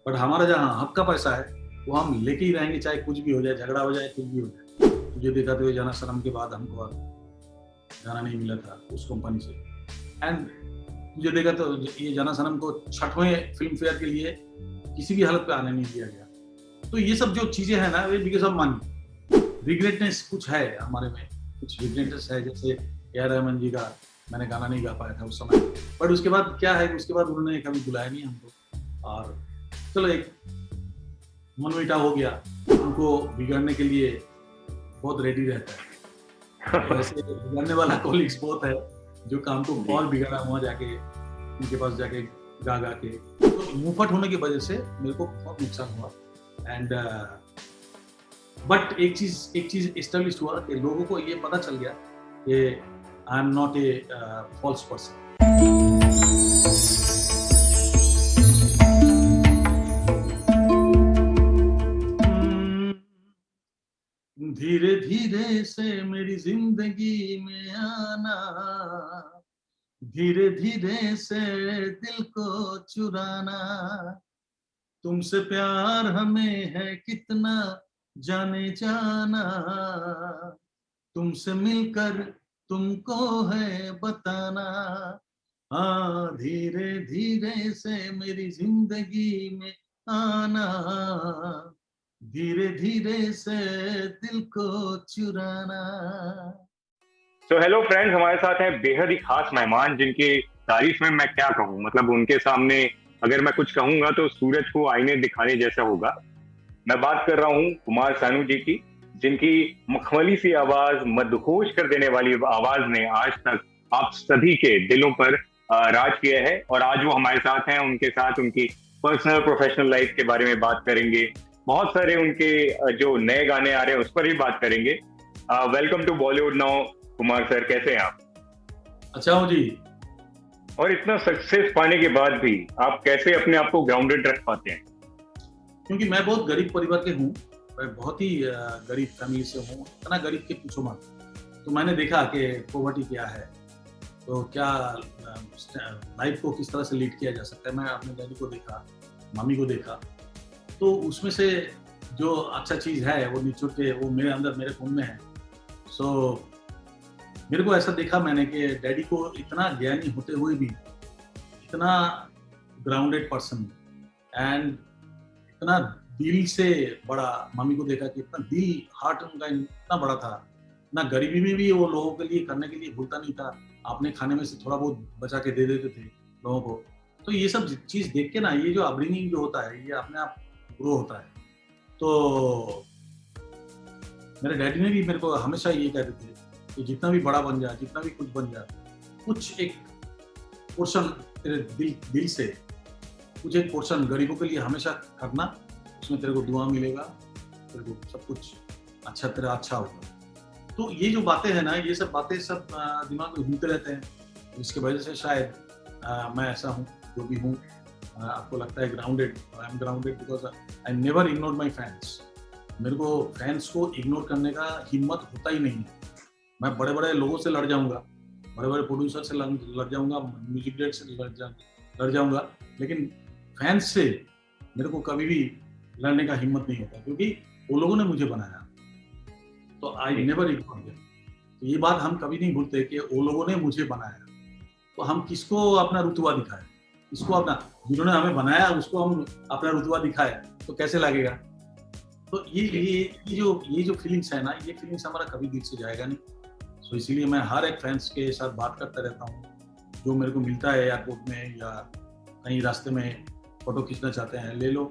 But हमारा जहाँ हक का पैसा है वो हम लेके ही रहेंगे, चाहे कुछ भी हो जाए, झगड़ा हो जाए, कुछ भी हो जाए। तुझे देखा तो ये जाना सनम के बाद हमको और गाना नहीं मिला था उस कंपनी से। एंड तुझे देखा तो ये जाना सनम को 6वें फिल्म फेयर के लिए किसी भी हालत पे आने नहीं दिया गया। तो ये सब जो चीजें हैं ना, वे बिकॉज ऑफ मनी। रिग्रेटनेस कुछ है हमारे में, कुछ रिग्रेटनेस है, जैसे ए आर रहमान जी का मैंने गाना नहीं गा पाया था उस समय, बट उसके बाद क्या है, उसके बाद उन्होंने कभी बुलाया नहीं हमको, और चलो एक मनमुटा हो गया। उनको बिगड़ने के लिए बहुत रेडी रहता है, तो ऐसे बिगड़ने वाला कॉलिग्स बहुत है जो काम को और बिगाड़ा वहाँ जाके, उनके पास जाके गा गा के। तो मुंहफट होने की वजह से मेरे को बहुत नुकसान हुआ। एंड बट एक चीज एस्टेब्लिश हुआ कि लोगों को ये पता चल गया कि I am not a false person. धीरे धीरे से मेरी जिंदगी में आना, धीरे धीरे से दिल को चुराना, तुमसे प्यार हमें है कितना जाने जाना, तुमसे मिलकर तुमको है बताना। हाँ, धीरे धीरे से मेरी जिंदगी में आना, धीरे धीरे से दिल को चुराना। तो हेलो फ्रेंड्स, हमारे साथ हैं बेहद ही खास मेहमान जिनकी तारीफ में मैं क्या कहूँ। मतलब उनके सामने अगर मैं कुछ कहूंगा तो सूरज को आईने दिखाने जैसा होगा। मैं बात कर रहा हूँ कुमार सानू जी की, जिनकी मखमली सी आवाज, मदहोश कर देने वाली आवाज ने आज तक आप सभी के दिलों पर राज किया है। और आज वो हमारे साथ हैं। उनके साथ उनकी पर्सनल प्रोफेशनल लाइफ के बारे में बात करेंगे। बहुत सारे उनके जो नए गाने आ रहे हैं उस पर भी बात करेंगे। Welcome to Bollywood now Kumar sir, कैसे हैं आप? अच्छा हूँ जी। और इतना सक्सेस पाने के बाद भी आप कैसे अपने आप को ग्राउंडेड रख पाते हैं? क्योंकि मैं बहुत गरीब परिवार के हूँ, मैं बहुत ही गरीब फैमिली से हूँ, इतना गरीब के पूछो मत। तो मैंने देखा कि पॉवर्टी क्या है, तो क्या लाइफ को किस तरह से लीड किया जा सकता है। मैं अपने डैडी को देखा, मम्मी को देखा, तो उसमें से जो अच्छा चीज़ है वो निचोड़ के वो मेरे अंदर, मेरे खून में है। सो मेरे को ऐसा देखा मैंने कि डैडी को इतना ज्ञानी होते हुए भी इतना ग्राउंडेड पर्सन, एंड इतना दिल से बड़ा, मम्मी को देखा कि इतना दिल, हार्ट उनका इतना बड़ा था ना। गरीबी में भी वो लोगों के लिए करने के लिए भूलता नहीं था, अपने खाने में से थोड़ा बहुत बचा के दे देते थे लोगों को। तो ये सब चीज़ देख के ना, ये जो अपब्रिंगिंग जो होता है ये अपने आप ग्रो होता है। तो मेरे डैडी ने भी मेरे को हमेशा ये कहते थे कि जितना भी बड़ा बन जा, जितना भी कुछ बन जा, कुछ एक पोर्शन तेरे दिल से, कुछ एक पोर्शन गरीबों के लिए हमेशा करना, उसमें तेरे को दुआ मिलेगा, तेरे को सब कुछ अच्छा, तेरा अच्छा होगा। तो ये जो बातें हैं ना, ये सब बातें सब दिमाग में घूमते रहते हैं, इसकी वजह से शायद मैं ऐसा हूँ जो भी हूँ। आपको लगता है grounded, I am grounded because I never ignore my fans. मेरे को फैंस को इग्नोर करने का हिम्मत होता ही नहीं है। मैं बड़े बड़े लोगों से लड़ जाऊंगा, बड़े बड़े प्रोड्यूसर से लड़ जाऊंगा, म्यूजिक डायरेक्टर से लड़ जाऊंगा, लेकिन फैंस से मेरे को कभी भी लड़ने का हिम्मत नहीं होता, क्योंकि वो लोगों ने मुझे बनाया। तो आई नेवर इग्नोर देम। तो ये बात हम कभी नहीं भूलते कि वो लोगों ने मुझे बनाया। तो हम किसको अपना रुतबा दिखाए, किसको अपना, जिन्होंने हमें बनाया उसको हम अपना रुतबा दिखाए तो कैसे लगेगा। तो ये जो फीलिंग्स है ना, ये फीलिंग्स हमारा कभी दिल से जाएगा नहीं। सो इसीलिए मैं हर एक फैंस के साथ बात करता रहता हूँ। जो मेरे को मिलता है एयरपोर्ट में या कहीं रास्ते में, फोटो खींचना चाहते हैं ले लो,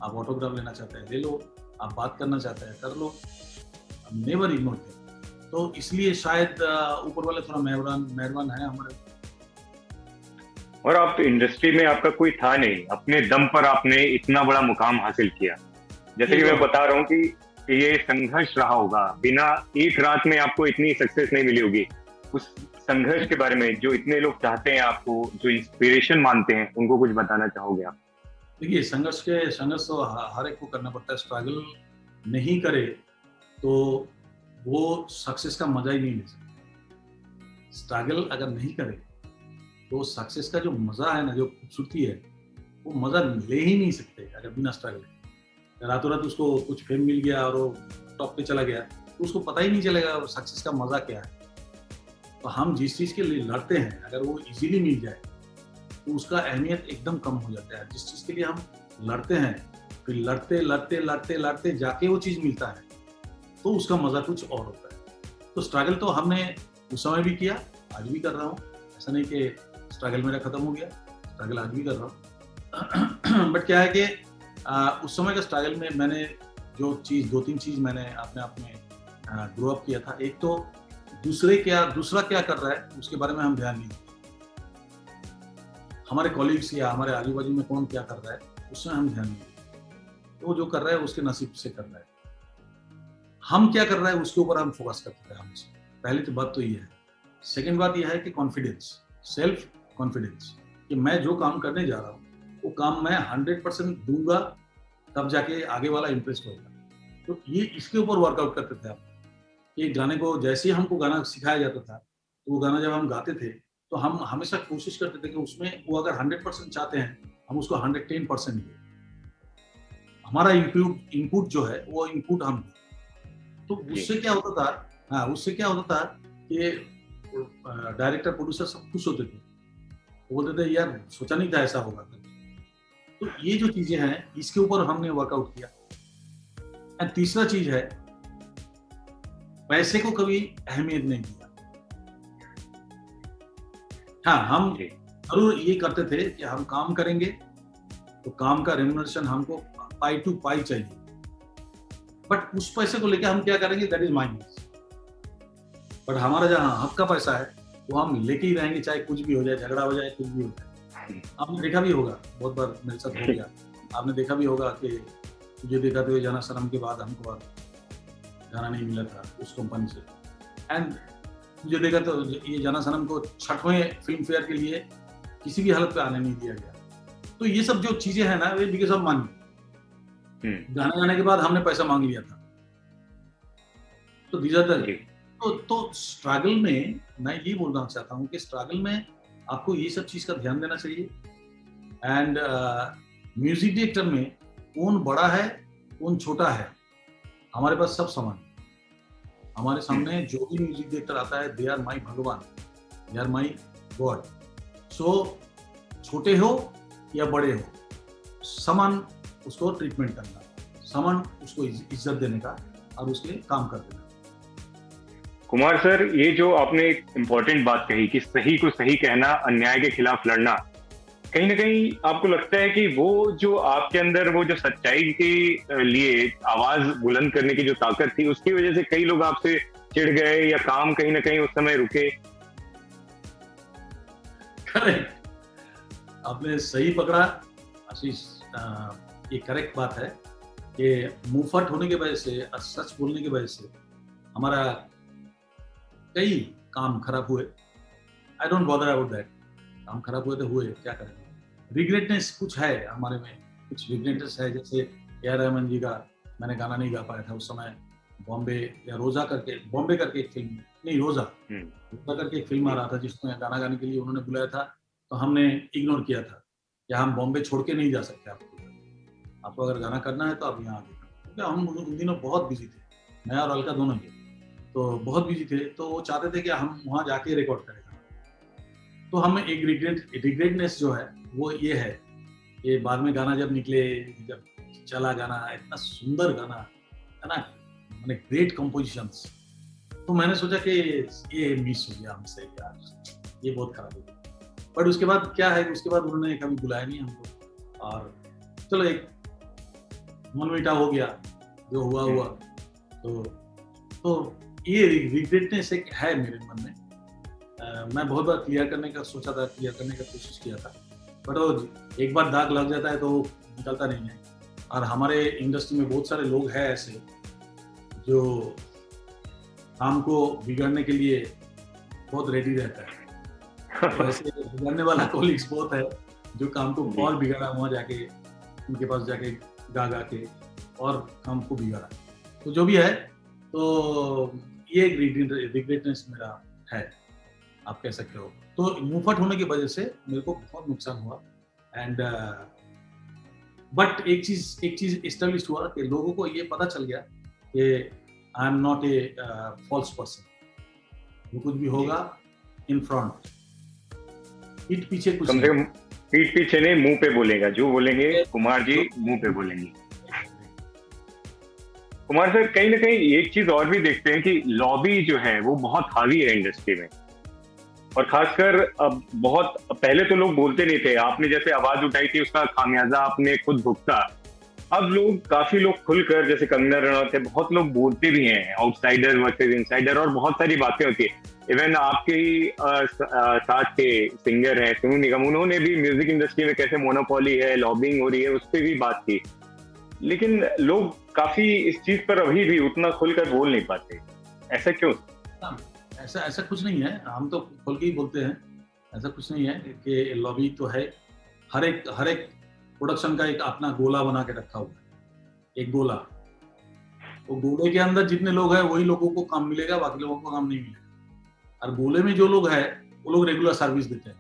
आप ऑटोग्राफ लेना चाहते हैं ले लो, आप बात करना चाहते हैं कर लो, नेवर इग्नोर देम। तो इसलिए शायद ऊपर वाले थोड़ा मेहरबान है हमारे। और आप तो इंडस्ट्री में आपका कोई था नहीं, अपने दम पर आपने इतना बड़ा मुकाम हासिल किया। जैसे कि मैं बता रहा हूँ कि ये संघर्ष रहा होगा, बिना एक रात में आपको इतनी सक्सेस नहीं मिली होगी। उस संघर्ष के बारे में जो इतने लोग चाहते हैं आपको, जो इंस्पिरेशन मानते हैं, उनको कुछ बताना चाहोगे आप? देखिए, संघर्ष तो हर एक को करना पड़ता है। स्ट्रगल नहीं करे तो वो सक्सेस का मजा ही नहीं ले सकता। स्ट्रगल अगर नहीं करे तो सक्सेस का जो मजा है ना, जो खूबसूरती है, वो मजा ले ही नहीं सकते अगर बिना स्ट्रगल। रातों रात उसको कुछ फेम मिल गया और वो टॉप पे चला गया तो उसको पता ही नहीं चलेगा सक्सेस का मजा क्या है। तो हम जिस चीज के लिए लड़ते हैं अगर वो इजीली मिल जाए तो उसका अहमियत एकदम कम हो जाता है। जिस चीज के लिए हम लड़ते हैं फिर लड़ते लड़ते लड़ते लड़ते जाके वो चीज मिलता है तो उसका मजा कुछ और होता है। तो स्ट्रगल तो हमने उस समय भी किया, आज भी कर रहा हूँ। ऐसा नहीं कि स्ट्रगल मेरा खत्म हो गया, स्ट्रगल आज भी कर रहा हूँ। बट क्या है कि उस समय के स्ट्रगल में मैंने जो चीज़ 2-3 चीज़ मैंने अपने आप में ग्रो अप किया था। एक तो दूसरा क्या कर रहा है उसके बारे में हम ध्यान नहीं देते। हमारे कॉलीग्स या हमारे आजू बाजू में कौन क्या कर रहा है उसमें हम ध्यान नहीं देते। तो जो कर रहा है उसके नसीब से कर रहा है, हम क्या कर रहा है उसके ऊपर हम फोकस करते हैं हमेशा। पहली तो बात तो ये है। सेकेंड बात यह है कि कॉन्फिडेंस, सेल्फ कॉन्फिडेंस, कि मैं जो काम करने जा रहा हूँ वो काम मैं 100% दूंगा तब जाके आगे वाला इंप्रेस होगा। तो ये इसके ऊपर वर्कआउट करते थे हम। एक गाने को जैसे ही हमको गाना सिखाया जाता था तो वो गाना जब हम गाते थे तो हम हमेशा कोशिश करते थे कि उसमें वो अगर 100% चाहते हैं हम उसको 110% दें। हमारा इनपुट जो है वो इनपुट हम दें। तो उससे क्या होता था, हाँ उससे क्या होता था कि डायरेक्टर प्रोड्यूसर सब खुश होते थे। वो बोलते थे यार सोचा नहीं था ऐसा होगा। तो ये जो चीजें हैं इसके ऊपर हमने वर्कआउट किया। एंड तीसरा चीज है पैसे को कभी अहमियत नहीं दिया। हाँ हम जरूर ये करते थे कि हम काम करेंगे तो काम का रेम्युनरेशन हमको पाई टू पाई चाहिए, बट उस पैसे को लेकर हम क्या करेंगे दैट इज माइंड। बट हमारा जहाँ हक का पैसा है वो हम लेके ही रहेंगे, चाहे कुछ भी हो जाए, झगड़ा हो जाए, कुछ भी हो जाए। आपने देखा भी होगा, बहुत बार मेरे साथ हो गया, आपने देखा भी होगा कि तुझे देखा तो जाना सनम के बाद हमको गाना नहीं मिला था उस कंपनी से। एंड मुझे देखा तो ये जाना सनम को 6वें फिल्म फेयर के लिए किसी भी हालत पे आने नहीं दिया गया। तो ये सब जो चीजें हैं ना वे बिकॉज ऑफ मनी। गाना गाने के बाद हमने पैसा मांग लिया था। तो दीज आर द तो स्ट्रगल में मैं ये बोलना चाहता हूँ कि स्ट्रगल में आपको ये सब चीज का ध्यान देना चाहिए। एंड म्यूजिक डायरेक्टर में कौन बड़ा है कौन छोटा है हमारे पास सब समान। हमारे सामने जो भी म्यूजिक डायरेक्टर आता है दे आर माई भगवान, दे आर माई गॉड। सो छोटे हो या बड़े हो समान उसको ट्रीटमेंट करना, समान उसको इज्जत देने का और उसके लिए काम कर देना। कुमार सर, ये जो आपने एक इम्पोर्टेंट बात कही कि सही को सही कहना, अन्याय के खिलाफ लड़ना, कहीं ना कहीं आपको लगता है कि वो जो आपके अंदर वो जो सच्चाई के लिए आवाज बुलंद करने की जो ताकत थी उसकी वजह से कई लोग आपसे चिढ़ गए या काम कहीं ना कहीं उस समय रुके? करेक्ट, आपने सही पकड़ा आशीष। ये करेक्ट बात है कि मुंहफट होने की वजह से और सच बोलने की वजह से हमारा कई काम खराब हुए। I don't bother about that. काम खराब हुए तो हुए, क्या करेंगे। रिग्रेटनेस कुछ है हमारे में, कुछ रिग्रेटनेस है। जैसे ए आर रहमान जी का मैंने गाना नहीं गा पाया था उस समय। बॉम्बे या रोजा करके, बॉम्बे करके एक फिल्म, नहीं रोजा करके एक फिल्म आ रहा था जिसमें गाना गाने के लिए उन्होंने बुलाया था तो हमने इग्नोर किया था कि हम बॉम्बे छोड़ के नहीं जा सकते। आपको अगर गाना करना है तो आप यहाँ आगे, क्योंकि हम उन दिनों बहुत बिजी थे, मैं और अलका दोनों ही तो बहुत बिजी थे। तो वो चाहते थे कि हम वहाँ जाके रिकॉर्ड करें। तो हम एक रिग्रेटनेस जो है वो ये है कि बाद में गाना जब निकले, जब चला गाना, इतना सुंदर गाना है ना, मैंने ग्रेट कंपोजिशंस, तो मैंने सोचा कि ये मिस हो गया हमसे यार, ये बहुत खराब हो गया। बट उसके बाद क्या है, उसके बाद उन्होंने कभी बुलाया नहीं हमको और चलो एक मन मीठा हो गया, जो हुआ। तो ये रिग्रेटनेस एक है मेरे मन में। मैं बहुत बार क्लियर करने का सोचा था, क्लियर करने का कोशिश किया था, बट वो एक बार दाग लग जाता है तो निकलता नहीं है। और हमारे इंडस्ट्री में बहुत सारे लोग हैं ऐसे जो काम को बिगाड़ने के लिए बहुत रेडी रहता है। तो ऐसे बिगाड़ने वाला कॉलीग्स बहुत है जो काम को और बिगाड़ा, वहाँ जाके उनके पास जाके गा के और काम को बिगाड़ा। तो जो भी है, तो ये एक रिग्रेटनेस मेरा है, आप कह सकते हो। तो मुंहफट होने की वजह से मेरे को बहुत नुकसान हुआ। एंड बट एक चीज एस्टेब्लिश हुआ कि लोगों को ये पता चल गया कि I am not a false person, जो कुछ भी होगा इन फ्रंट, पीठ पीछे कुछ कम से नहीं। कम पीठ पीछे नहीं, मुंह पे बोलेगा, जो बोलेंगे कुमार जी मुंह पे बोलेंगे। कुमार सर, कहीं ना कहीं एक चीज और भी देखते हैं कि लॉबी जो है वो बहुत हावी है इंडस्ट्री में, और खासकर अब बहुत पहले तो लोग बोलते नहीं थे, आपने जैसे आवाज उठाई थी उसका खामियाजा आपने खुद भुगता। अब लोग, काफी लोग खुलकर, जैसे कंगना रनौत है, बहुत लोग बोलते भी हैं आउटसाइडर वर्सेस इनसाइडर, और बहुत सारी बातें होती है। इवन आपके ही साथ के सिंगर हैं सोनू निगम, उन्होंने भी म्यूजिक इंडस्ट्री में कैसे मोनोपोली है, लॉबिंग हो रही है, उस पर भी बात की। लेकिन लोग काफी इस चीज पर अभी भी उतना खुलकर बोल नहीं पाते, ऐसा क्यों? ऐसा ऐसा कुछ नहीं है, हम तो खुल के ही बोलते हैं। ऐसा कुछ नहीं है कि लॉबी तो है, हर एक प्रोडक्शन का एक अपना गोला बना के रखा हुआ है, एक गोला। वो गोले के अंदर जितने लोग हैं वही लोगों को काम मिलेगा, बाकी लोगों को काम नहीं मिलेगा। और गोले में जो लोग हैं वो लोग रेगुलर सर्विस देते हैं।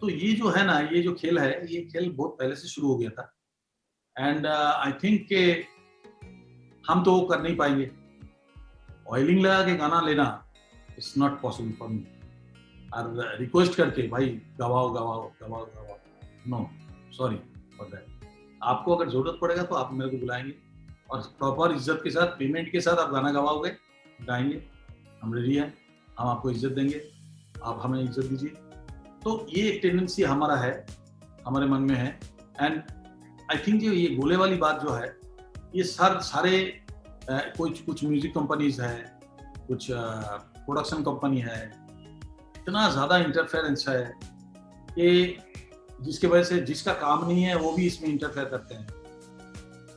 तो ये जो है ना, ये जो खेल है, ये खेल बहुत पहले से शुरू हो गया था। एंड आई थिंक के हम तो वो कर नहीं पाएंगे। ऑयलिंग लगा के गाना लेना it's not possible for me, और रिक्वेस्ट करके भाई गवाओ गवाओ गवाओ गवाओ, नो, सॉरी फॉर दैट। आपको अगर जरूरत पड़ेगा तो आप मेरे को बुलाएंगे, और प्रॉपर इज्जत के साथ, पेमेंट के साथ आप गाना गवाओगे, गाएंगे, हम रेडी हैं, हम आपको इज्जत देंगे, आप हमें इज्जत दीजिए। तो ये एक टेंडेंसी हमारा है, हमारे मन में है। एंड आई थिंक ये गोले वाली बात जो है, ये सारे कुछ म्यूजिक कंपनीज है, कुछ प्रोडक्शन कंपनी है, इतना ज़्यादा इंटरफेरेंस है कि जिसके वजह से जिसका काम नहीं है वो भी इसमें इंटरफेयर करते हैं।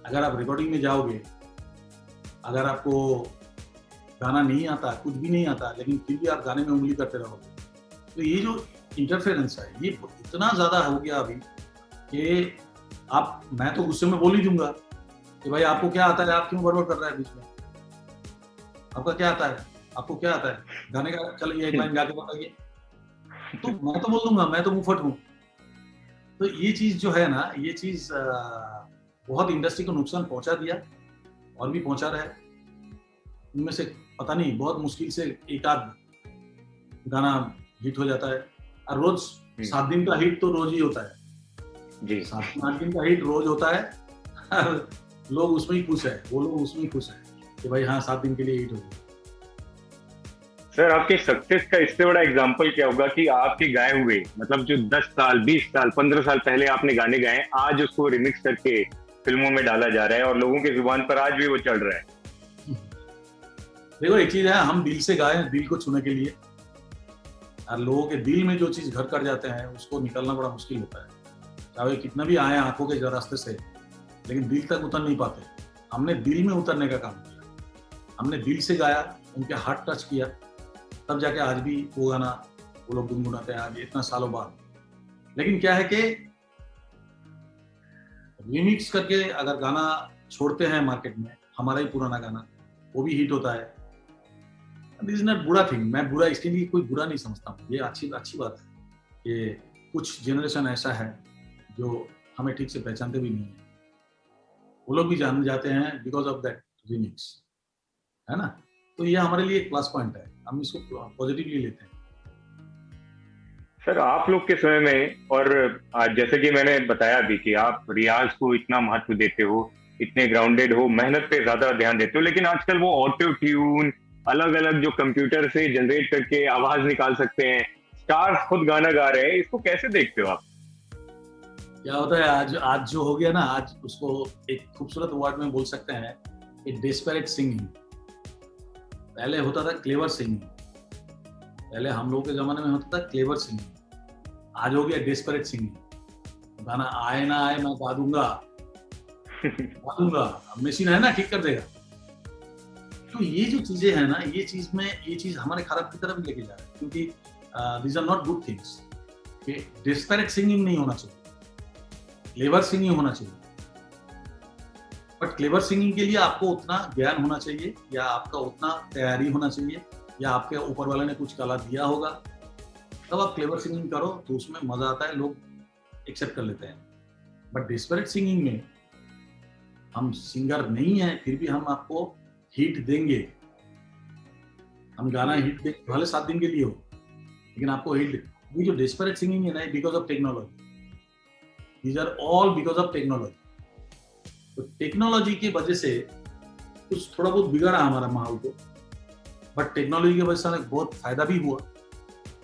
अगर आप रिकॉर्डिंग में जाओगे, अगर आपको गाना नहीं आता, कुछ भी नहीं आता, लेकिन फिर भी आप गाने में उंगली करते रहोगे, तो ये जो इंटरफेरेंस है ये इतना ज़्यादा हो गया अभी कि मैं तो गुस्से में बोल ही दूंगा कि भाई आपको क्या आता है, आप क्यों बड़बड़ कर रहा है बीच में, आपका क्या आता है, आपको क्या आता है गाने का, चलिए एक लाइन गा के बताइए। तो मैं तो बोल दूंगा, मैं तो मुंहफट हूँ। तो ये चीज जो है ना, ये चीज बहुत इंडस्ट्री को नुकसान पहुंचा दिया और भी पहुंचा रहा है। इनमें से पता नहीं, बहुत मुश्किल से एक आध गाना हिट हो जाता है, और रोज 7 दिन का हिट तो रोज ही होता है जी, 7-8 दिन का हिट रोज होता है। लोग उसमें ही खुश है, वो लोग उसमें ही खुश है कि भाई हाँ 7 दिन के लिए हिट हो गया। सर, आपके सक्सेस का इससे बड़ा एग्जांपल क्या होगा कि आपके गाए हुए, मतलब जो 10 साल 20 साल 15 साल पहले आपने गाने गाए, आज उसको रिमिक्स करके फिल्मों में डाला जा रहा है और लोगों की जुबान पर आज भी वो चल रहा है। देखो, एक चीज है, हम दिल से गाए, दिल को छूने के लिए, और लोगों के दिल में जो चीज घर कर जाते हैं उसको निकलना बड़ा मुश्किल होता है। चाहे कितना भी आए आंखों के रास्ते से, लेकिन दिल तक उतर नहीं पाते। हमने दिल में उतरने का काम किया, हमने दिल से गाया, उनके हार्ट टच किया, तब जाके आज भी वो गाना वो लोग गुनगुनाते हैं आज इतना सालों बाद। लेकिन क्या है कि रिमिक्स करके अगर गाना छोड़ते हैं मार्केट में, हमारा ही पुराना गाना, वो भी हिट होता है, दिस इज नॉट बुरा थिंग। मैं बुरा, इसके लिए कोई बुरा नहीं समझता हूँ, ये अच्छी बात है कि कुछ जनरेशन ऐसा है जो हमें ठीक से पहचानते भी नहीं है, वो लोग भी जान जाते हैं बिकॉज ऑफ दैट रिमिक्स, है ना। तो ये हमारे लिए एक प्लस पॉइंट है, हम इसको पॉजिटिवली लेते हैं। सर, आप लोग के समय में, और आज जैसे कि मैंने बताया भी कि आप रियाज को इतना महत्व देते हो, इतने ग्राउंडेड हो, मेहनत पे ज्यादा ध्यान देते हो, लेकिन आजकल वो ऑटो ट्यून, अलग अलग जो कंप्यूटर से जनरेट करके आवाज निकाल सकते हैं, स्टार्स खुद गाना गा रहे हैं, इसको कैसे देखते हो आप? क्या होता है, आज जो हो गया ना, आज उसको एक खूबसूरत वर्ड में बोल सकते हैं, एक डेस्परेट सिंगिंग। पहले होता था क्लेवर सिंगिंग, पहले हम लोगों के जमाने में होता था क्लेवर सिंगिंग, आज हो गया डेस्परेट सिंगिंग। गाना आए ना आए, मैं गा दूंगा, मशीन है ना, ठीक कर देगा। तो ये जो चीजें हैं ना, ये चीज हमारे खराब की तरफ लेके जा रहा है, क्योंकि these are not good things. कि डेस्परेट सिंगिंग नहीं होना चाहिए, क्लेवर सिंगिंग होना चाहिए। बट क्लेवर सिंगिंग के लिए आपको उतना ज्ञान होना चाहिए, या आपका उतना तैयारी होना चाहिए, या आपके ऊपर वाले ने कुछ कला दिया होगा, तब आप क्लेवर सिंगिंग करो तो उसमें मजा आता है, लोग एक्सेप्ट कर लेते हैं। बट डेस्परेट सिंगिंग में हम सिंगर नहीं है, फिर भी हम आपको हिट देंगे, हम गाना हिट देंगे, भले 7 दिन के लिए हो, लेकिन आपको हिट। ये जो डेस्परेट सिंगिंग है ना, because of technology, these are all because of technology. तो टेक्नोलॉजी की वजह से कुछ थोड़ा बहुत बिगड़ा हमारा माहौल को, बट टेक्नोलॉजी की वजह से हमें बहुत फायदा भी हुआ,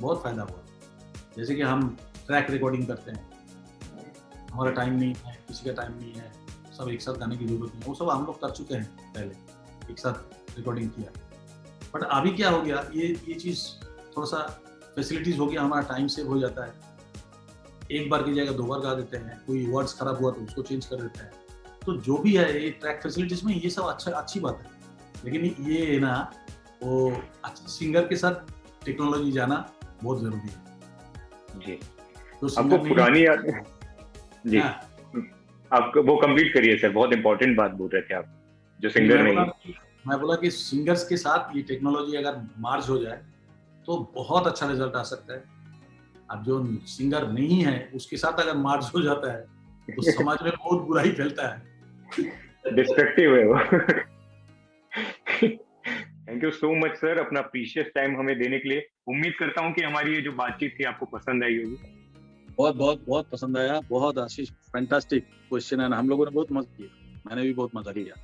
बहुत फायदा हुआ। जैसे कि हम ट्रैक रिकॉर्डिंग करते हैं, हमारा टाइम नहीं है, किसी का टाइम नहीं है, सब एक साथ गाने की जरूरत नहीं है, वो सब हम लोग कर चुके हैं पहले, एक साथ रिकॉर्डिंग किया। बट अभी क्या हो गया, ये चीज़ थोड़ा सा फैसिलिटीज हो गया, हमारा टाइम सेव हो जाता है, एक बार की जगह 2 बार गा देते हैं, कोई वर्ड्स खराब हुआ तो उसको चेंज कर देते हैं। तो जो भी है ये ट्रैक फैसिलिटीज में ये सब अच्छी बात है, लेकिन ये है ना, वो अच्छे सिंगर के साथ टेक्नोलॉजी जाना बहुत जरूरी है जी। तो आपको पुरानी याद जी, हाँ, आप वो कंप्लीट करिए सर, बहुत इंपॉर्टेंट बात बोल रहे थे आप, जो सिंगर नहीं। मैं बोला कि सिंगर्स के साथ ये टेक्नोलॉजी अगर मार्च हो जाए तो बहुत अच्छा रिजल्ट आ सकता है। अब जो सिंगर नहीं है उसके साथ अगर मार्च हो जाता है तो समाज में बहुत बुराई फैलता है, डिस्ट्रक्टिव है वो। Thank you so much sir, अपना प्रीशियस टाइम हमें देने के लिए। उम्मीद करता हूँ कि हमारी ये जो बातचीत थी आपको पसंद आई होगी। बहुत बहुत बहुत पसंद आया, बहुत आशीष, फैंटास्टिक क्वेश्चन है, हम लोगों ने बहुत मजा किया, मैंने भी बहुत मजा किया।